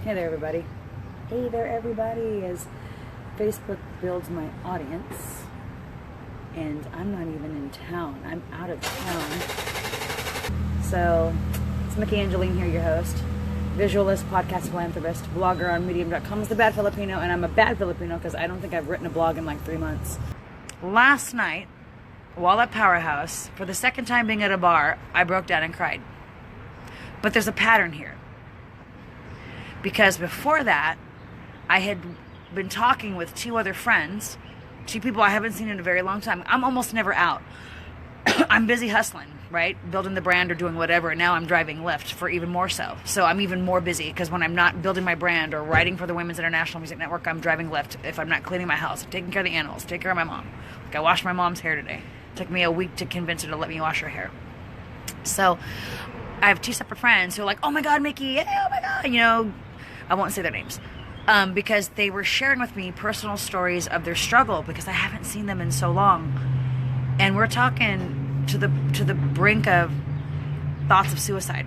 Hey there, everybody. Hey there, everybody. As Facebook builds my audience, and I'm not even in town. I'm out of town. So, it's Myki, Angeline here, your host. Visualist, podcast philanthropist, blogger on medium.com is the bad Filipino, and I'm a bad Filipino because I don't think I've written a blog in like 3 months. Last night, while at Powerhouse, for the second time being at a bar, I broke down and cried. But there's a pattern here. Because before that, I had been talking with two other friends, two people I haven't seen in a very long time. I'm almost never out. I'm busy hustling, right? Building the brand or doing whatever. And now I'm driving Lyft for even more so. So I'm even more busy because when I'm not building my brand or writing for the Women's International Music Network, I'm driving Lyft. If I'm not cleaning my house, I'm taking care of the animals, taking care of my mom. Like I washed my mom's hair today. It took me a week to convince her to let me wash her hair. So I have two separate friends who are like, oh my God, Myki, hey, oh my God, you know, I won't say their names, because they were sharing with me personal stories of their struggle because I haven't seen them in so long. And we're talking to the brink of thoughts of suicide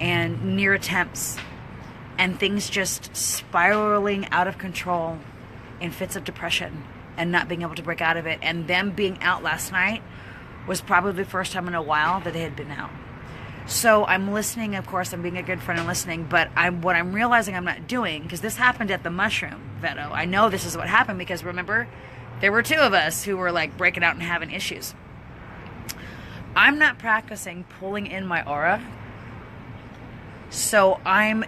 and near attempts and things just spiraling out of control in fits of depression and not being able to break out of it. And them being out last night was probably the first time in a while that they had been out. So I'm listening, of course, I'm being a good friend and listening, but what I'm realizing I'm not doing, because this happened at the Mushroom Veto. I know this is what happened because, remember, there were two of us who were like breaking out and having issues. I'm not practicing pulling in my aura, so I'm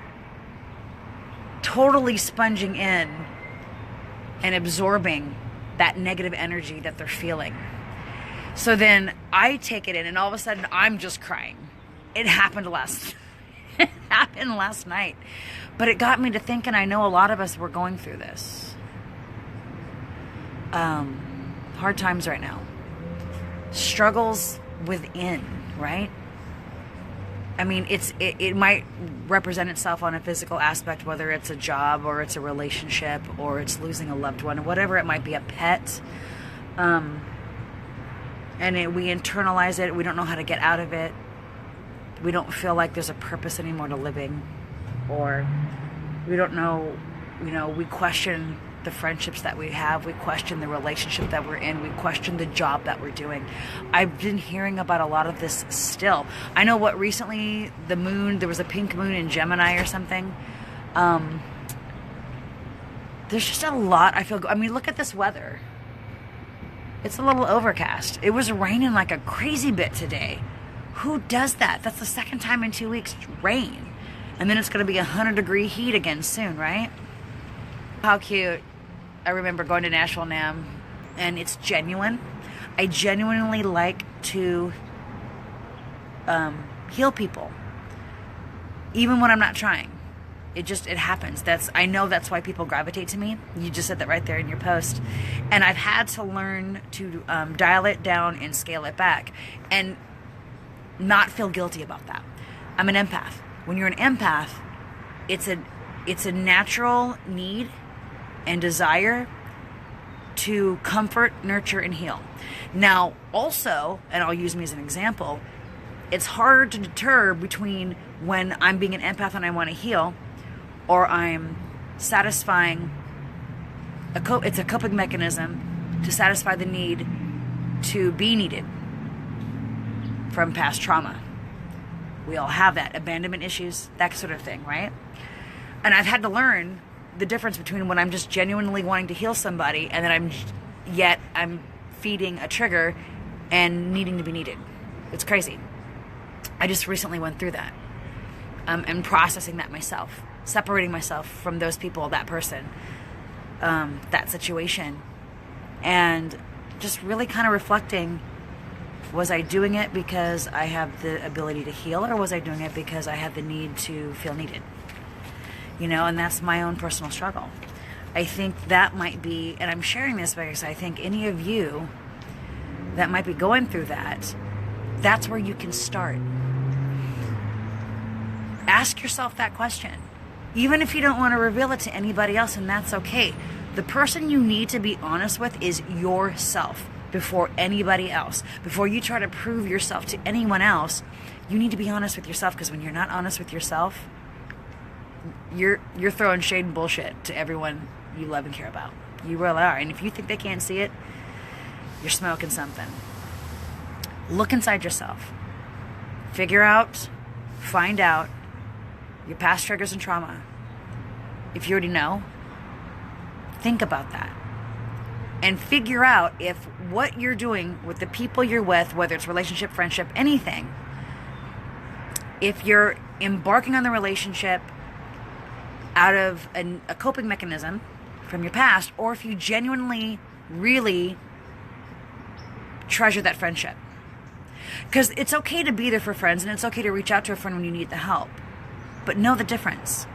totally sponging in and absorbing that negative energy that they're feeling. So then I take it in, and all of a sudden I'm just crying. It happened last night. But it got me to thinking, I know a lot of us were going through this. Hard times right now. Struggles within, right? I mean, it might represent itself on a physical aspect, whether it's a job or it's a relationship or it's losing a loved one, or whatever it might be, a pet. And we internalize it. We don't know how to get out of it. We don't feel like there's a purpose anymore to living, or we don't know, we question the friendships that we have, we question the relationship that we're in, we question the job that we're doing. I've been hearing about a lot of this still. I know what recently, the moon, there was a pink moon in Gemini or something. There's just a lot, look at this weather. It's a little overcast. It was raining like a crazy bit today. Who does that? That's the second time in 2 weeks rain. And then it's going to be 100-degree heat again soon, right? How cute. I remember going to Nashville NAMM, and it's genuine. I genuinely like to heal people, even when I'm not trying. It happens. I know that's why people gravitate to me. You just said that right there in your post. And I've had to learn to dial it down and scale it back. And not feel guilty about that. I'm an empath. When you're an empath, it's a natural need and desire to comfort, nurture, and heal. Now, also, and I'll use me as an example, it's hard to deter between when I'm being an empath and I want to heal, or I'm satisfying it's a coping mechanism to satisfy the need to be needed from past trauma. We all have that. Abandonment issues, that sort of thing, right? And I've had to learn the difference between when I'm just genuinely wanting to heal somebody and then I'm feeding a trigger and needing to be needed. It's crazy. I just recently went through that. And processing that myself. Separating myself from those people, that person, that situation. And just really kind of reflecting, was I doing it because I have the ability to heal, or was I doing it because I had the need to feel needed? And that's my own personal struggle. I think that might be, and I'm sharing this because I think any of you that might be going through that, that's where you can start. Ask yourself that question. Even if you don't want to reveal it to anybody else, and that's okay. The person you need to be honest with is yourself. Before anybody else. Before you try to prove yourself to anyone else, you need to be honest with yourself, because when you're not honest with yourself, you're throwing shade and bullshit to everyone you love and care about. You really are. And if you think they can't see it, you're smoking something. Look inside yourself. Figure out, find out your past triggers and trauma. If you already know, think about that. And figure out if what you're doing with the people you're with, whether it's relationship, friendship, anything, if you're embarking on the relationship out of a coping mechanism from your past, or if you genuinely, really treasure that friendship. Because it's okay to be there for friends, and it's okay to reach out to a friend when you need the help. But know the difference.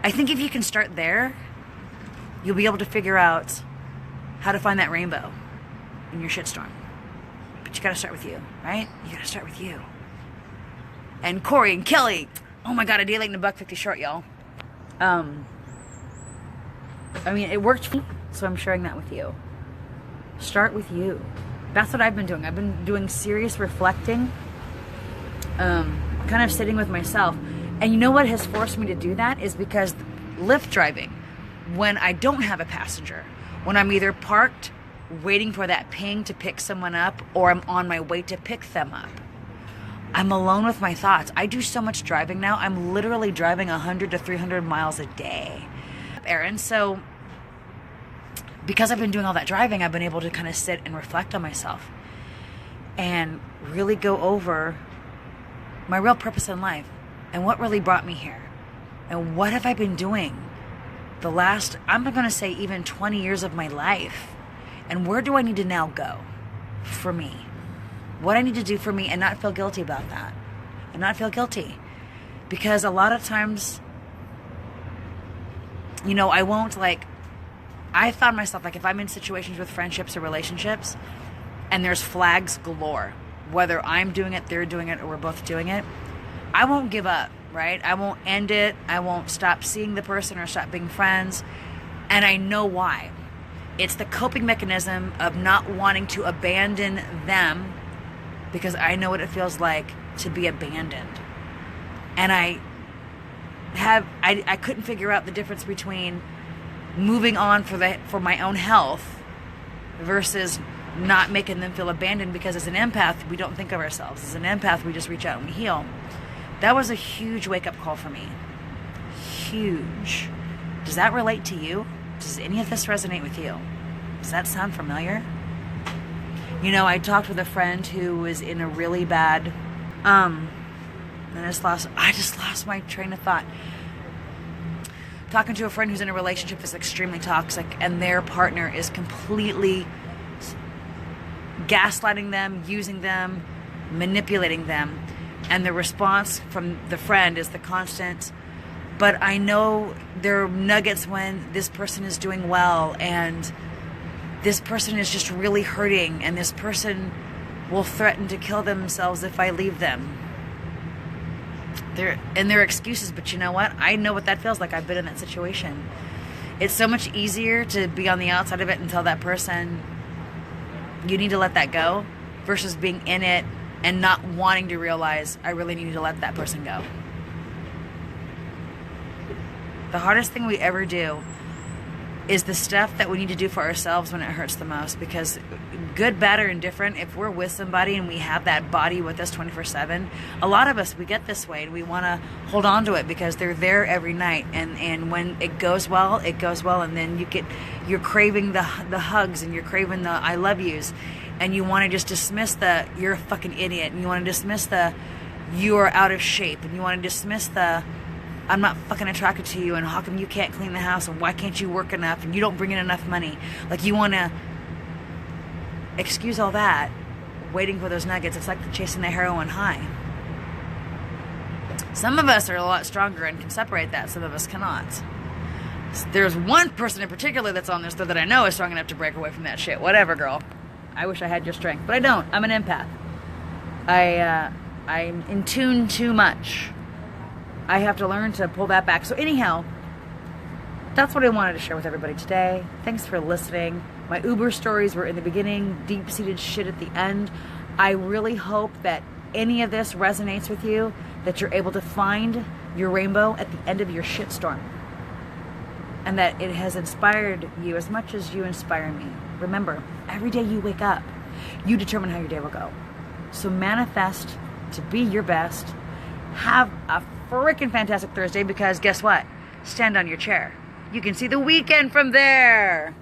I think if you can start there, you'll be able to figure out how to find that rainbow in your shitstorm. But you gotta start with you, right? You gotta start with you. And Corey and Kelly, oh my God, a day late and $1.50 short, y'all. I mean, it worked for me, so I'm sharing that with you. Start with you. That's what I've been doing. I've been doing serious reflecting, kind of sitting with myself. And you know what has forced me to do that is because Lyft driving, when I don't have a passenger, when I'm either parked waiting for that ping to pick someone up, or I'm on my way to pick them up, I'm alone with my thoughts. I do so much driving now. I'm literally driving 100 to 300 miles a day. Aaron, so because I've been doing all that driving, I've been able to kind of sit and reflect on myself and really go over my real purpose in life and what really brought me here and what have I been doing the last, I'm not going to say even 20 years of my life, and where do I need to now go for me? What I need to do for me and not feel guilty about that. And not feel guilty. Because a lot of times, you know, I found myself, like, if I'm in situations with friendships or relationships and there's flags galore, whether I'm doing it, they're doing it, or we're both doing it, I won't give up, right? I won't end it. I won't stop seeing the person or stop being friends. And I know why. It's the coping mechanism of not wanting to abandon them, because I know what it feels like to be abandoned. And I couldn't figure out the difference between moving on for my own health versus not making them feel abandoned, because as an empath, we don't think of ourselves. As an empath, we just reach out and we heal. That was a huge wake-up call for me. Huge. Does that relate to you? Does any of this resonate with you? Does that sound familiar? You know, I talked with a friend who was in a really bad, and I just lost my train of thought. Talking to a friend who's in a relationship that's extremely toxic, and their partner is completely gaslighting them, using them, manipulating them. And the response from the friend is the constant, but I know there are nuggets when this person is doing well, and this person is just really hurting, and this person will threaten to kill themselves if I leave them. They're excuses, but you know what? I know what that feels like. I've been in that situation. It's so much easier to be on the outside of it and tell that person, you need to let that go, versus being in it and not wanting to realize I really need to let that person go. The hardest thing we ever do is the stuff that we need to do for ourselves when it hurts the most. Because good, bad, or indifferent, if we're with somebody and we have that body with us 24/7, a lot of us, we get this way and we want to hold on to it because they're there every night. And when it goes well, it goes well. And then you're craving the hugs, and you're craving the I love yous. And you want to just dismiss the you're a fucking idiot. And you want to dismiss the you're out of shape. And you want to dismiss the I'm not fucking attracted to you, and how come you can't clean the house, and why can't you work enough, and you don't bring in enough money. Like, you want to excuse all that, waiting for those nuggets. It's like chasing the heroin high. Some of us are a lot stronger and can separate that. Some of us cannot. There's one person in particular that's on this, though, that I know is strong enough to break away from that shit. Whatever, girl. I wish I had your strength, but I don't. I'm an empath. I'm in tune too much. I have to learn to pull that back. So anyhow, that's what I wanted to share with everybody today. Thanks for listening. My Uber stories were in the beginning, deep-seated shit at the end. I really hope that any of this resonates with you, that you're able to find your rainbow at the end of your shitstorm. And that it has inspired you as much as you inspire me. Remember, every day you wake up, you determine how your day will go. So manifest to be your best. Have a freaking fantastic Thursday, because guess what? Stand on your chair. You can see the weekend from there.